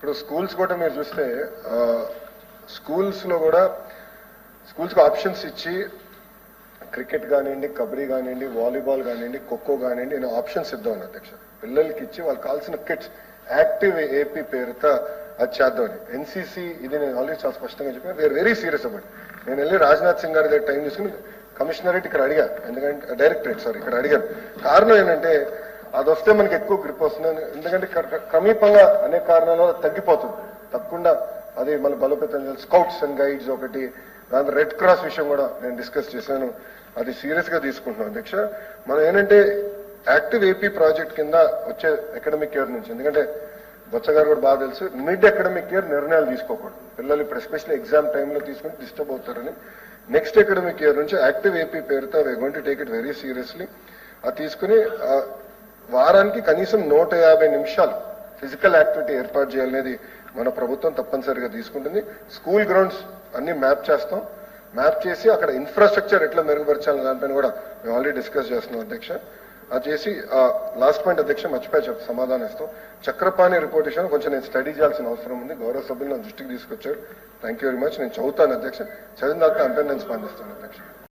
ఇప్పుడు స్కూల్స్ కూడా మీరు చూస్తే స్కూల్స్లో కూడా స్కూల్స్కి ఆప్షన్స్ ఇచ్చి క్రికెట్ కానివ్వండి, కబడ్డీ కానివ్వండి, వాలీబాల్ కానివ్వండి, ఖోఖో కానివ్వండి, నేను ఆప్షన్స్ ఇద్దామని అధ్యక్ష. పిల్లలకి ఇచ్చి వాళ్ళకి కావాల్సిన కిట్స్ యాక్టివ్ ఏపీ పేరుతో అది చేద్దామని. ఎన్సీసీ ఇది నేను ఆల్రెడీ చాలా స్పష్టంగా చెప్పాను. We are very serious about. నేను వెళ్ళి రాజ్నాథ్ సింగ్ గారి దగ్గర టైం తీసుకుని కమిషనరేట్ ఇక్కడ అడిగా, ఎందుకంటే డైరెక్టరేట్ ఇక్కడ అడిగాను. కారణం ఏంటంటే అది వస్తే మనకి ఎక్కువ గ్రిప్ వస్తుంది. ఎందుకంటే సమీపంగా అనేక కారణాల వల్ల తగ్గిపోతుంది. తప్పకుండా అది మన బలోపేతం చేయాలి. స్కౌట్స్ అండ్ గైడ్స్ ఒకటి, దాని రెడ్ క్రాస్ విషయం కూడా నేను డిస్కస్ చేశాను. అది సీరియస్ గా తీసుకుంటున్నాం అధ్యక్ష. మనం ఏంటంటే యాక్టివ్ ఏపీ ప్రాజెక్ట్ కింద వచ్చే అకాడమిక్ ఇయర్ నుంచి, ఎందుకంటే బొత్స గారు కూడా బాగా తెలుసు, మిడ్ అకాడమిక్ ఇయర్ నిర్ణయాలు తీసుకోకూడదు. పిల్లలు ఇప్పుడు ఎస్పెషల్లీ ఎగ్జామ్ టైంలో తీసుకుని డిస్టర్బ్ అవుతారని నెక్స్ట్ అకాడమిక్ ఇయర్ నుంచి యాక్టివ్ ఏపీ పేరుతో we going to take it very seriously. అది తీసుకుని వారానికి కనీసం 150 నిమిషాలు ఫిజికల్ యాక్టివిటీ ఏర్పాటు చేయాలనేది మన ప్రభుత్వం తప్పనిసరిగా తీసుకుంటుంది. స్కూల్ గ్రౌండ్స్ అన్ని మ్యాప్ చేస్తాం. మ్యాప్ చేసి అక్కడ ఇన్ఫ్రాస్ట్రక్చర్ ఎట్లా మెరుగుపరచాలని దానిపైన కూడా మేము ఆల్రెడీ డిస్కస్ చేస్తున్నాం అధ్యక్ష. అది చేసి లాస్ట్ పాయింట్ అధ్యక్ష మర్చిపోయి సమాధానం ఇస్తాం. చక్రపాణి రిపోర్ట్ విషయంలో కొంచెం నేను స్టడీ చేయాల్సిన అవసరం ఉంది. గౌరవ సభ్యులు నా దృష్టికి తీసుకొచ్చారు. Thank you very much. నేను చదువుతాను అధ్యక్ష. చదివిన తర్వాత అంటే నేను స్పందిస్తాను అధ్యక్ష.